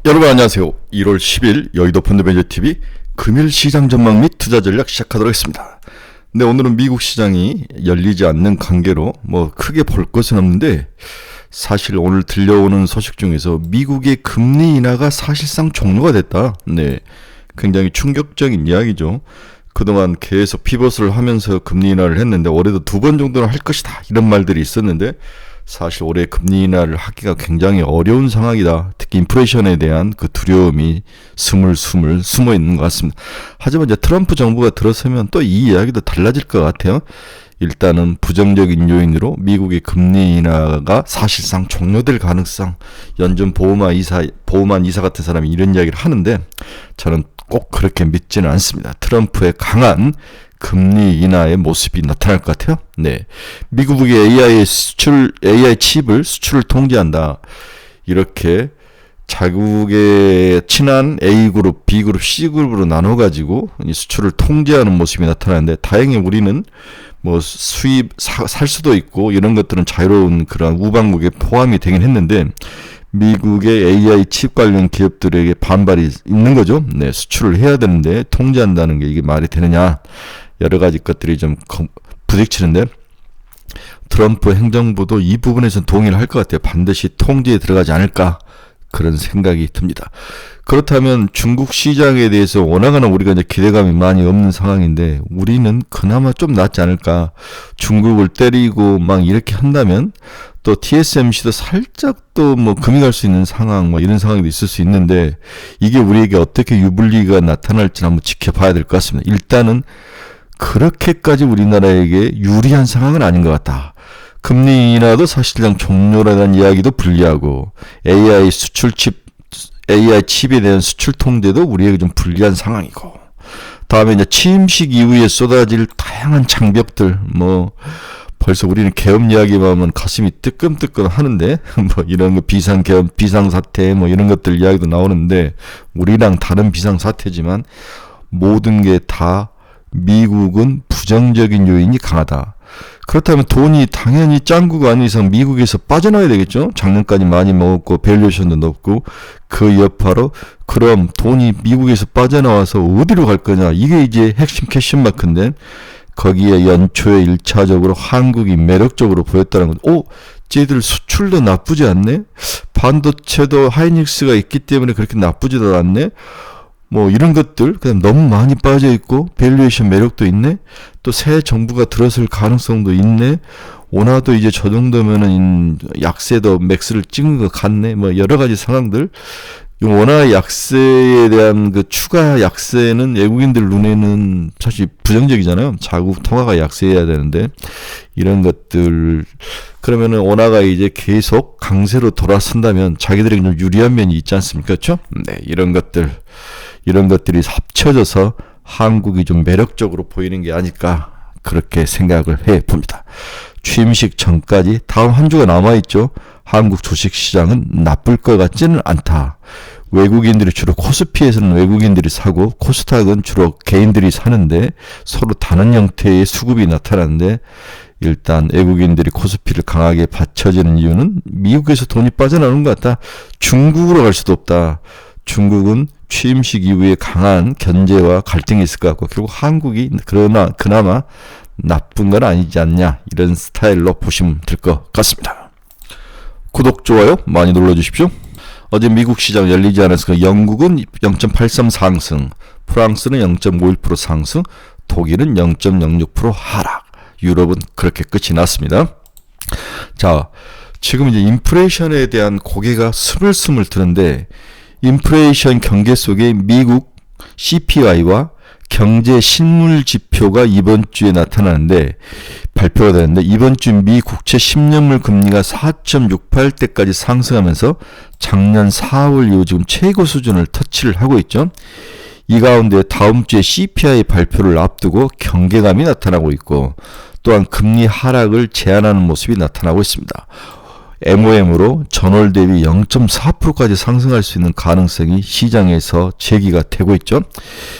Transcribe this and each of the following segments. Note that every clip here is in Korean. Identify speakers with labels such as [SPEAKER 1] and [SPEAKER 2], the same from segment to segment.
[SPEAKER 1] 여러분 안녕하세요. 1월 10일 여의도 펀드매니저TV 금일 시장 전망 및 투자 전략 시작하도록 하겠습니다. 네, 오늘은 미국 시장이 열리지 않는 관계로 크게 볼 것은 없는데, 사실 오늘 들려오는 소식 중에서 미국의 금리 인하가 사실상 종료가 됐다. 네, 굉장히 충격적인 이야기죠. 그동안 계속 피벗을 하면서 금리 인하를 했는데 올해도 2번 정도는 할 것이다, 이런 말들이 있었는데 사실 올해 금리 인하를 하기가 굉장히 어려운 상황이다. 특히 인플레이션에 대한 그 두려움이 스물스물 숨어 있는 것 같습니다. 하지만 이제 트럼프 정부가 들어서면 또 이 이야기도 달라질 것 같아요. 일단은 부정적인 요인으로 미국의 금리 인하가 사실상 종료될 가능성, 연준 보호만 이사 같은 사람이 이런 이야기를 하는데 저는 꼭 그렇게 믿지는 않습니다. 트럼프의 강한 금리 인하의 모습이 나타날 것 같아요. 네, 미국의 AI 칩을 수출을 통제한다. 이렇게 자국의 친한 A그룹, B그룹, C그룹으로 나눠가지고 수출을 통제하는 모습이 나타나는데, 다행히 우리는 수입 살 수도 있고 이런 것들은 자유로운 그런 우방국에 포함이 되긴 했는데, 미국의 AI 칩 관련 기업들에게 반발이 있는 거죠. 네, 수출을 해야 되는데 통제한다는 게 이게 말이 되느냐, 여러 가지 것들이 좀 부딪히는데, 트럼프 행정부도 이 부분에서는 동의를 할 것 같아요. 반드시 통제에 들어가지 않을까, 그런 생각이 듭니다. 그렇다면 중국 시장에 대해서 워낙에나 우리가 이제 기대감이 많이 없는 상황인데, 우리는 그나마 좀 낫지 않을까. 중국을 때리고 막 이렇게 한다면 또 TSMC도 살짝 또 금이 갈 수 있는 상황, 이런 상황도 있을 수 있는데, 이게 우리에게 어떻게 유불리가 나타날지 한번 지켜봐야 될 것 같습니다. 일단은 그렇게까지 우리나라에게 유리한 상황은 아닌 것 같다. 금리 인하도 사실상 종료라는 이야기도 불리하고, AI 칩에 대한 수출 통제도 우리에게 좀 불리한 상황이고, 다음에 이제 취임식 이후에 쏟아질 다양한 장벽들, 벌써 우리는 계엄 이야기만 하면 가슴이 뜨끔뜨끔 하는데, 이런 거 비상계엄, 비상사태, 이런 것들 이야기도 나오는데, 우리랑 다른 비상사태지만 모든 게 다 미국은 부정적인 요인이 강하다. 그렇다면 돈이 당연히 짱구가 아닌 이상 미국에서 빠져나와야 되겠죠. 작년까지 많이 먹었고 밸류에이션도 높고, 그 여파로 그럼 돈이 미국에서 빠져나와서 어디로 갈 거냐, 이게 이제 핵심 퀘션 마크인데, 거기에 연초에 1차적으로 한국이 매력적으로 보였다는 건, 쟤들 수출도 나쁘지 않네, 반도체도 하이닉스가 있기 때문에 그렇게 나쁘지도 않네, 이런 것들, 그다음 너무 많이 빠져있고, 밸류에이션 매력도 있네, 또 새 정부가 들어설 가능성도 있네, 원화도 이제 저 정도면은 약세도 맥스를 찍은 것 같네, 여러 가지 상황들. 원화 약세에 대한 그 추가 약세는 외국인들 눈에는 사실 부정적이잖아요. 자국 통화가 약세해야 되는데, 이런 것들, 그러면은 원화가 이제 계속 강세로 돌아선다면 자기들에게 좀 유리한 면이 있지 않습니까? 그렇죠? 네, 이런 것들이 합쳐져서 한국이 좀 매력적으로 보이는 게 아닐까, 그렇게 생각을 해 봅니다. 취임식 전까지 다음 한 주가 남아있죠. 한국 주식시장은 나쁠 것 같지는 않다. 외국인들이 주로 코스피에서는 외국인들이 사고, 코스닥은 주로 개인들이 사는데 서로 다른 형태의 수급이 나타나는데, 일단 외국인들이 코스피를 강하게 받쳐지는 이유는 미국에서 돈이 빠져나오는 것 같다. 중국으로 갈 수도 없다. 중국은 취임식 이후에 강한 견제와 갈등이 있을 것 같고, 결국 한국이 그나마 나쁜 건 아니지 않냐, 이런 스타일로 보시면 될 것 같습니다. 구독, 좋아요 많이 눌러주십시오. 어제 미국 시장 열리지 않았으니까 영국은 0.83 상승, 프랑스는 0.51% 상승, 독일은 0.06% 하락, 유럽은 그렇게 끝이 났습니다. 자, 지금 이제 인플레이션에 대한 고개가 스물스물 드는데, 인플레이션 경계 속에 미국 CPI와 경제 실물 지표가 이번 주에 나타나는데, 발표가 되는데, 이번 주 미 국채 10년물 금리가 4.68대까지 상승하면서 작년 4월 이후 지금 최고 수준을 터치를 하고 있죠. 이 가운데 다음 주에 CPI 발표를 앞두고 경계감이 나타나고 있고, 또한 금리 하락을 제한하는 모습이 나타나고 있습니다. MOM으로 전월 대비 0.4%까지 상승할 수 있는 가능성이 시장에서 제기가 되고 있죠.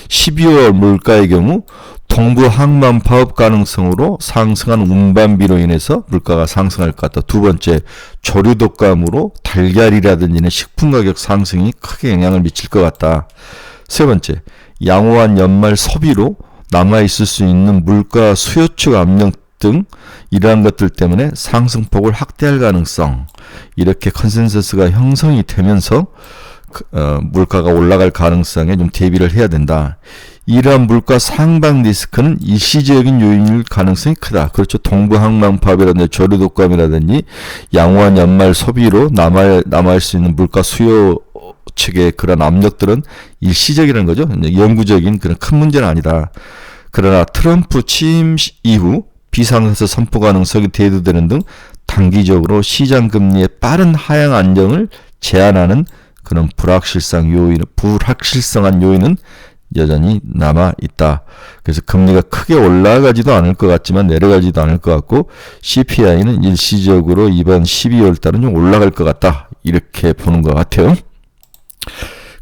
[SPEAKER 1] 12월 물가의 경우 동부 항만 파업 가능성으로 상승한 운반비로 인해서 물가가 상승할 것 같다. 두 번째, 조류 독감으로 달걀이라든지 식품 가격 상승이 크게 영향을 미칠 것 같다. 세 번째, 양호한 연말 소비로 남아있을 수 있는 물가 수요 측 압력 등 이러한 것들 때문에 상승폭을 확대할 가능성, 이렇게 컨센서스가 형성이 되면서 물가가 올라갈 가능성에 좀 대비를 해야 된다. 이러한 물가 상방 리스크는 일시적인 요인일 가능성이 크다. 그렇죠. 동부 항만 파업이라든지 조류 독감이라든지 양호한 연말 소비로 남아있을 수 있는 물가 수요 측의 그런 압력들은 일시적이라는 거죠. 영구적인 그런 큰 문제는 아니다. 그러나 트럼프 취임 이후 비상사태 선포 가능성이 대두되는 등 단기적으로 시장 금리의 빠른 하향 안정을 제한하는 그런 불확실성한 요인은 여전히 남아 있다. 그래서 금리가 크게 올라가지도 않을 것 같지만 내려가지도 않을 것 같고, CPI는 일시적으로 이번 12월 달은 좀 올라갈 것 같다. 이렇게 보는 것 같아요.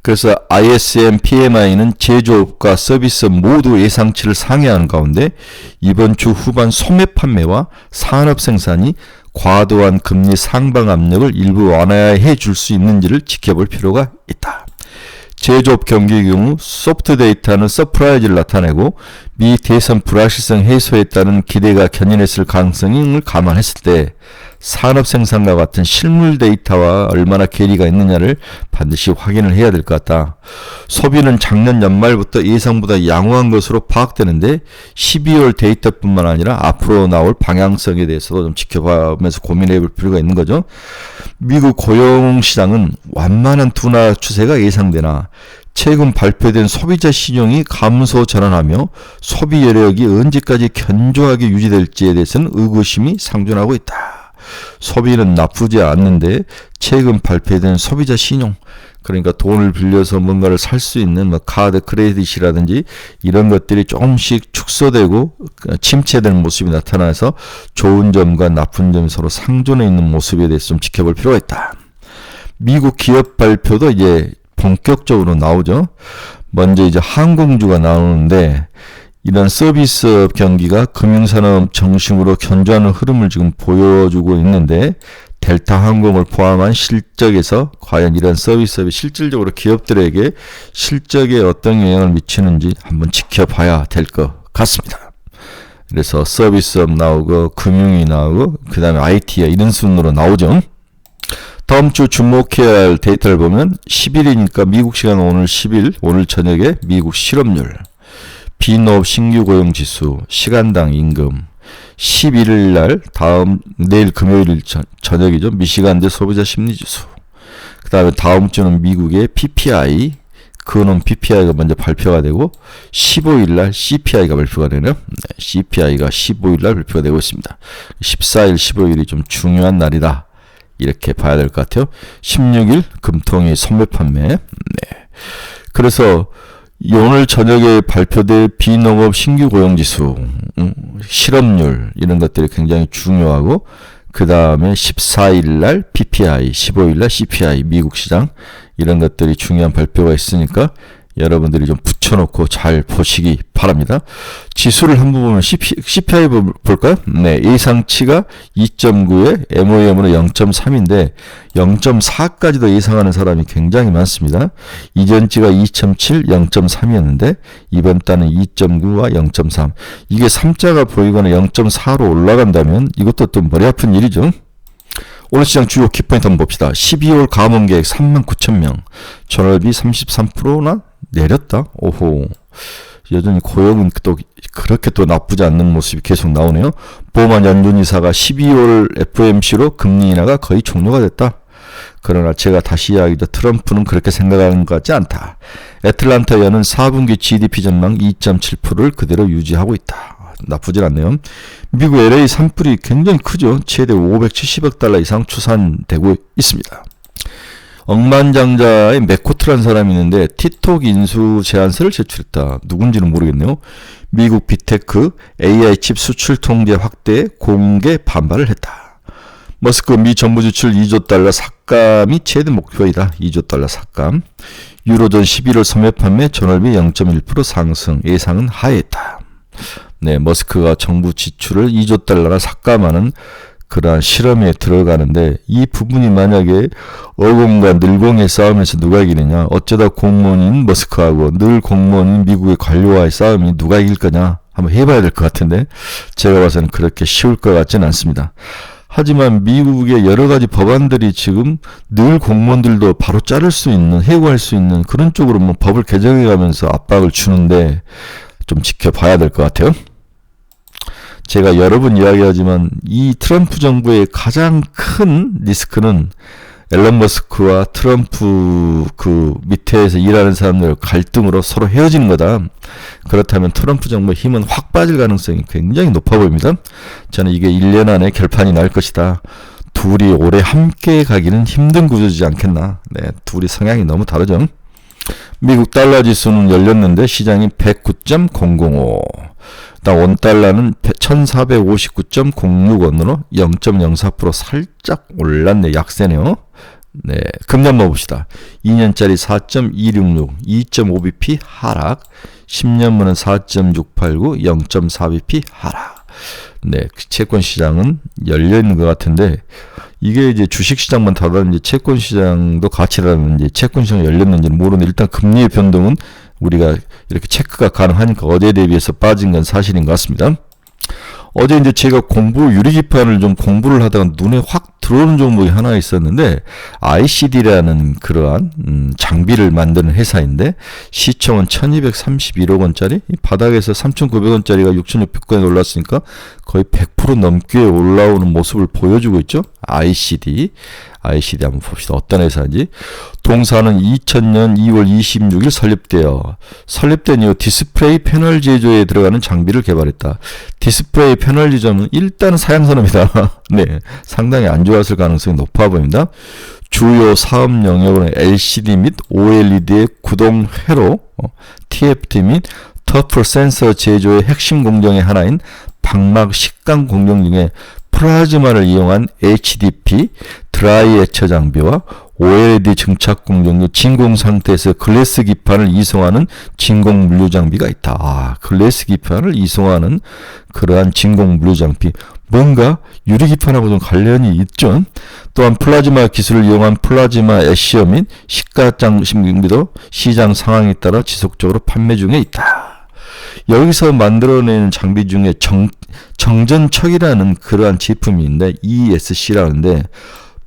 [SPEAKER 1] 그래서 ISM PMI는 제조업과 서비스 모두 예상치를 상회하는 가운데 이번 주 후반 소매 판매와 산업 생산이 과도한 금리 상방 압력을 일부 완화해 줄 수 있는지를 지켜볼 필요가 있다. 제조업 경기의 경우 소프트 데이터는 서프라이즈를 나타내고 미 대선 불확실성 해소에 따른 기대가 견인했을 가능성을 감안했을 때 산업 생산과 같은 실물 데이터와 얼마나 괴리가 있느냐를 반드시 확인을 해야 될 것 같다. 소비는 작년 연말부터 예상보다 양호한 것으로 파악되는데 12월 데이터뿐만 아니라 앞으로 나올 방향성에 대해서도 좀 지켜보면서 고민해 볼 필요가 있는 거죠. 미국 고용시장은 완만한 둔화 추세가 예상되나 최근 발표된 소비자 신용이 감소 전환하며 소비 여력이 언제까지 견조하게 유지될지에 대해서는 의구심이 상존하고 있다. 소비는 나쁘지 않는데 최근 발표된 소비자 신용, 그러니까 돈을 빌려서 뭔가를 살 수 있는 카드 크레딧이라든지 이런 것들이 조금씩 축소되고 침체되는 모습이 나타나서 좋은 점과 나쁜 점이 서로 상존해 있는 모습에 대해서 좀 지켜볼 필요가 있다. 미국 기업 발표도 이제 본격적으로 나오죠. 먼저 이제 항공주가 나오는데 이런 서비스업 경기가 금융산업 중심으로 견조하는 흐름을 지금 보여주고 있는데 델타 항공을 포함한 실적에서 과연 이런 서비스업이 실질적으로 기업들에게 실적에 어떤 영향을 미치는지 한번 지켜봐야 될 것 같습니다. 그래서 서비스업 나오고 금융이 나오고 그 다음에 IT야 이런 순으로 나오죠. 다음 주 주목해야 할 데이터를 보면 10일이니까 미국 시간 오늘 10일 오늘 저녁에 미국 실업률, 비농업 신규 고용 지수, 시간당 임금, 11일 날 내일 금요일 저녁이죠. 미시간대 소비자 심리 지수. 그다음에 다음 주는 미국의 PPI, 근원 PPI가 먼저 발표가 되고 15일 날 CPI가 발표가 되네요. CPI가 15일 날 발표가 되고 있습니다. 14일, 15일이 좀 중요한 날이다. 이렇게 봐야 될 것 같아요. 16일 금통위 선물 판매. 네. 그래서 오늘 저녁에 발표될 비농업 신규 고용지수, 실업률 이런 것들이 굉장히 중요하고 그 다음에 14일 날 PPI, 15일 날 CPI, 미국 시장 이런 것들이 중요한 발표가 있으니까 여러분들이 좀 붙여놓고 잘 보시기 바랍니다. 지수를 한번 보면 CPI 볼까요? 네, 예상치가 2.9에 MOM으로 0.3인데 0.4까지도 예상하는 사람이 굉장히 많습니다. 이전치가 2.7, 0.3이었는데 이번 달은 2.9와 0.3. 이게 3자가 보이거나 0.4로 올라간다면 이것도 또 머리 아픈 일이죠. 오늘 시장 주요 키포인트 한번 봅시다. 12월 감원계획 39,000명, 전월비 33%나 내렸다. 오호. 여전히 고용은 또 그렇게 또 나쁘지 않는 모습이 계속 나오네요. 보만 연준이사가 12월 FOMC로 금리 인하가 거의 종료가 됐다. 그러나 제가 다시 이야기죠. 트럼프는 그렇게 생각하는 것 같지 않다. 애틀란타 연은 4분기 GDP 전망 2.7%를 그대로 유지하고 있다. 나쁘진 않네요. 미국 LA 산불이 굉장히 크죠. 최대 570억 달러 이상 추산되고 있습니다. 억만장자의 맥코트라는 사람이 있는데 티톡 인수 제안서를 제출했다. 누군지는 모르겠네요. 미국 빅테크 AI 칩 수출 통제 확대에 공개 반발을 했다. 머스크 미 정부 지출 2조 달러 삭감이 최대 목표이다. 2조 달러 삭감. 유로존 11월 소매 판매 전월비 0.1% 상승, 예상은 하회했다. 네, 머스크가 정부 지출을 2조 달러나 삭감하는 그러한 실험에 들어가는데, 이 부분이 만약에 어공과 늘공의 싸움에서 누가 이기느냐, 어쩌다 공무원인 머스크하고 늘 공무원인 미국의 관료와의 싸움이 누가 이길 거냐 한번 해봐야 될 것 같은데, 제가 봐서는 그렇게 쉬울 것 같지는 않습니다. 하지만 미국의 여러 가지 법안들이 지금 늘 공무원들도 바로 자를 수 있는, 해고할 수 있는 그런 쪽으로 뭐 법을 개정해가면서 압박을 주는데 좀 지켜봐야 될 것 같아요. 제가 여러 번 이야기하지만 이 트럼프 정부의 가장 큰 리스크는 앨런 머스크와 트럼프 그 밑에서 일하는 사람들 갈등으로 서로 헤어지는 거다. 그렇다면 트럼프 정부의 힘은 확 빠질 가능성이 굉장히 높아 보입니다. 저는 이게 1년 안에 결판이 날 것이다. 둘이 오래 함께 가기는 힘든 구조지 않겠나. 네, 둘이 성향이 너무 다르죠. 미국 달러 지수는 열렸는데 시장이 109.005. 일단 원달러는 1459.06원으로 0.04% 살짝 올랐네. 약세네요. 네, 금리 한번 봅시다. 2년짜리 4.266, 2.5bp 하락. 10년물은 4.689, 0.4bp 하락. 네, 채권 시장은 열려 있는 것 같은데, 이게 이제 주식 시장만 다르는지 채권 시장도 같이라는지 채권 시장이 열렸는지는 모르는데, 일단 금리의 변동은 우리가 이렇게 체크가 가능하니까 어제에 대비해서 빠진 건 사실인 것 같습니다. 어제 이제 제가 유리기판을 좀 공부를 하다가 눈에 확 들어오는 종목이 하나 있었는데, ICD라는 그러한 장비를 만드는 회사인데, 시총은 1231억 원짜리, 바닥에서 3,900원짜리가 6,600원에 올랐으니까 거의 100% 넘게 올라오는 모습을 보여주고 있죠. ICD 한번 봅시다. 어떤 회사인지. 동사는 2000년 2월 26일 설립된 이후 디스플레이 패널 제조에 들어가는 장비를 개발했다. 디스플레이 패널 제조는 일단은 사양산업이다. 네, 상당히 안 좋았을 가능성이 높아 보입니다. 주요 사업 영역은 LCD 및 OLED의 구동 회로, TFT 및 터프 센서 제조의 핵심 공정의 하나인 방막 식감 공정 중에 플라즈마를 이용한 HDP 드라이 에처 장비와 OLED 증착 공정 중 진공 상태에서 글래스 기판을 이송하는 진공 물류 장비가 있다. 글래스 기판을 이송하는 그러한 진공 물류 장비. 뭔가 유리 기판하고 좀 관련이 있죠. 또한 플라즈마 기술을 이용한 플라즈마 애쉬어 및 시가장 장비도 시장 상황에 따라 지속적으로 판매 중에 있다. 여기서 만들어내는 장비 중에 정전척이라는 그러한 제품인데, ESC라는데,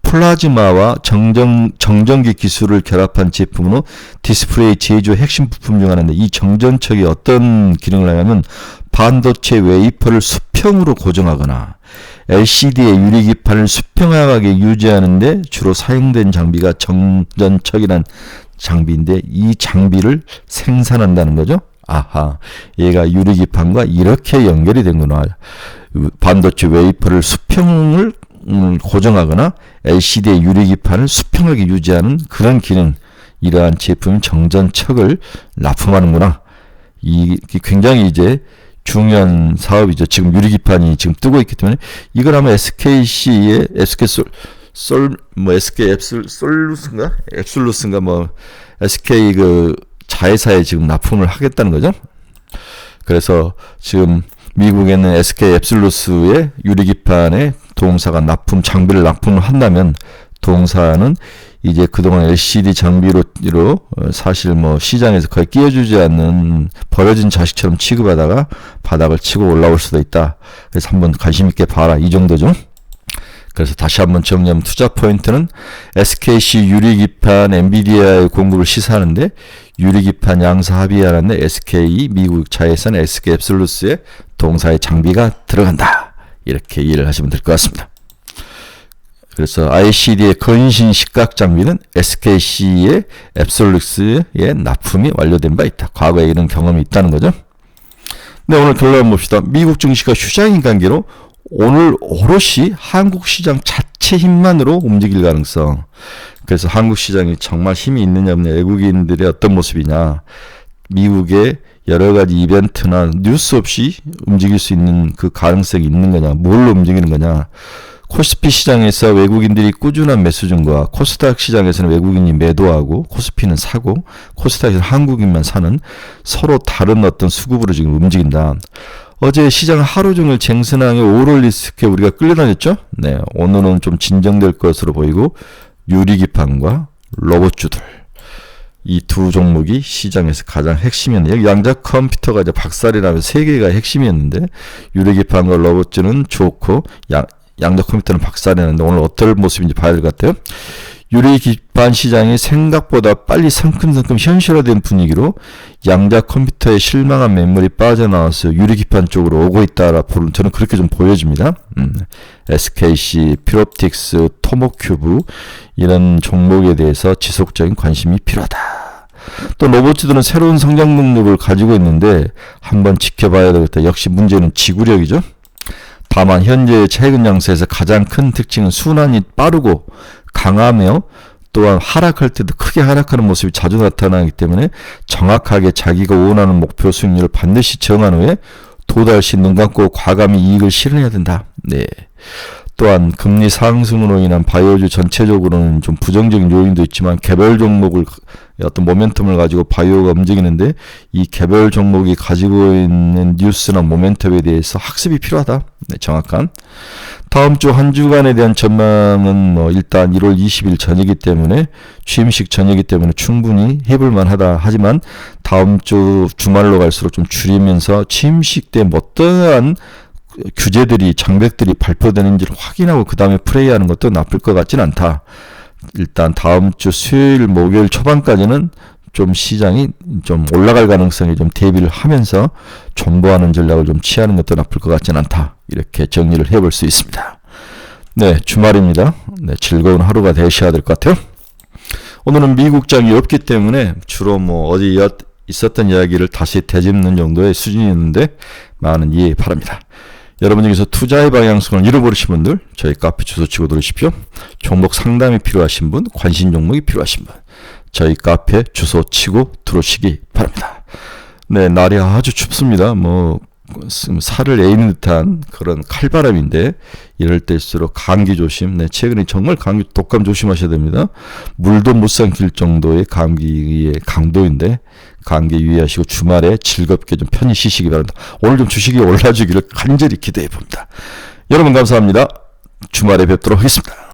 [SPEAKER 1] 플라즈마와 정전기 기술을 결합한 제품으로 디스플레이 제조 핵심 부품 중 하나인데, 이 정전척이 어떤 기능을 하냐면 반도체 웨이퍼를 수평으로 고정하거나 LCD의 유리기판을 수평하게 유지하는 데 주로 사용된 장비가 정전척이라는 장비인데, 이 장비를 생산한다는 거죠. 아하, 얘가 유리기판과 이렇게 연결이 되는구나. 반도체 웨이퍼를 수평을 고정하거나 LCD의 유리기판을 수평하게 유지하는 그런 기능, 이러한 제품인 정전척을 납품하는구나. 이게 굉장히 이제 중요한 사업이죠. 지금 유리기판이 지금 뜨고 있기 때문에 이걸 아마 SKC의 앱솔루스인가 뭐 SK 그 자회사에 지금 납품을 하겠다는 거죠. 그래서 지금 미국에는 SK 앱솔루스의 유리기판에 동사가 장비를 납품을 한다면, 동사는 이제 그동안 LCD 장비로 사실 뭐 시장에서 거의 끼워주지 않는 버려진 자식처럼 취급하다가 바닥을 치고 올라올 수도 있다. 그래서 한번 관심 있게 봐라, 이 정도죠. 그래서 다시 한번 정리하면 투자 포인트는 SKC 유리기판 엔비디아의 공급을 시사하는데, 유리기판 양사 합의하는데 SK 미국 자회사 SK 앱솔루스의 동사의 장비가 들어간다. 이렇게 이해를 하시면 될 것 같습니다. 그래서 ICD의 건신 식각 장비는 SKC의 앱솔루스의 납품이 완료된 바 있다. 과거에 이런 경험이 있다는 거죠. 네, 오늘 결론 봅시다. 미국 증시가 휴장인 관계로 오늘 오롯이 한국 시장 자체 힘만으로 움직일 가능성. 그래서 한국 시장이 정말 힘이 있느냐 없느냐, 외국인들의 어떤 모습이냐, 미국의 여러 가지 이벤트나 뉴스 없이 움직일 수 있는 그 가능성이 있는 거냐, 뭘로 움직이는 거냐, 코스피 시장에서 외국인들이 꾸준한 매수 증가와 코스닥 시장에서는 외국인이 매도하고 코스피는 사고 코스닥에서는 한국인만 사는 서로 다른 어떤 수급으로 지금 움직인다. 어제 시장 하루 종일 쟁선항에 오롤리스크에 우리가 끌려다녔죠? 네, 오늘은 좀 진정될 것으로 보이고 유리기판과 로봇주들 이 두 종목이 시장에서 가장 핵심이었는데 여기 양자 컴퓨터가 이제 박살이라면 세 개가 핵심이었는데 유리기판과 로봇주는 좋고 양자 컴퓨터는 박살이었는데 오늘 어떨 모습인지 봐야 될 것 같아요. 유리기판 시장이 생각보다 빨리 성큼성큼 현실화된 분위기로 양자 컴퓨터에 실망한 매물이 빠져나와서 유리기판 쪽으로 오고 있다라 저는 그렇게 좀 보여집니다. SKC, 피롭틱스, 토모큐브 이런 종목에 대해서 지속적인 관심이 필요하다. 또 로봇들은 새로운 성장 능력을 가지고 있는데 한번 지켜봐야 되겠다. 역시 문제는 지구력이죠. 다만 현재 최근 양세에서 가장 큰 특징은 순환이 빠르고 강하며 또한 하락할 때도 크게 하락하는 모습이 자주 나타나기 때문에 정확하게 자기가 원하는 목표 수익률을 반드시 정한 후에 도달시 눈 감고 과감히 이익을 실현해야 된다. 네. 또한 금리 상승으로 인한 바이오주 전체적으로는 좀 부정적인 요인도 있지만 개별 종목을 어떤 모멘텀을 가지고 바이오가 움직이는데 이 개별 종목이 가지고 있는 뉴스나 모멘텀에 대해서 학습이 필요하다. 네, 정확한. 다음 주 한 주간에 대한 전망은 일단 1월 20일 전이기 때문에 취임식 전이기 때문에 충분히 해볼 만하다. 하지만 다음 주 주말로 갈수록 좀 줄이면서 취임식 때 어떠한 규제들이 장벽들이 발표되는지를 확인하고 그 다음에 플레이하는 것도 나쁠 것 같진 않다. 일단 다음 주 수요일 목요일 초반까지는 좀 시장이 좀 올라갈 가능성에 좀 대비를 하면서 존버하는 전략을 좀 취하는 것도 나쁠 것 같진 않다. 이렇게 정리를 해볼 수 있습니다. 네, 주말입니다. 네, 즐거운 하루가 되셔야 될 것 같아요. 오늘은 미국장이 없기 때문에 주로 어디 있었던 이야기를 다시 되짚는 정도의 수준이었는데 많은 이해 바랍니다. 여러분 중에서 투자의 방향성을 잃어버리신 분들 저희 카페 주소 치고 들으십시오. 종목 상담이 필요하신 분, 관심 종목이 필요하신 분 저희 카페 주소 치고 들어오시기 바랍니다. 네, 날이 아주 춥습니다. 살을 에이는 듯한 그런 칼바람인데 이럴 때일수록 감기 조심. 네, 최근에 정말 감기 독감 조심하셔야 됩니다. 물도 못 삼킬 정도의 감기의 강도인데 감기 유의하시고 주말에 즐겁게 좀 편히 쉬시기 바랍니다. 오늘 좀 주식이 올라주기를 간절히 기대해 봅니다. 여러분 감사합니다. 주말에 뵙도록 하겠습니다.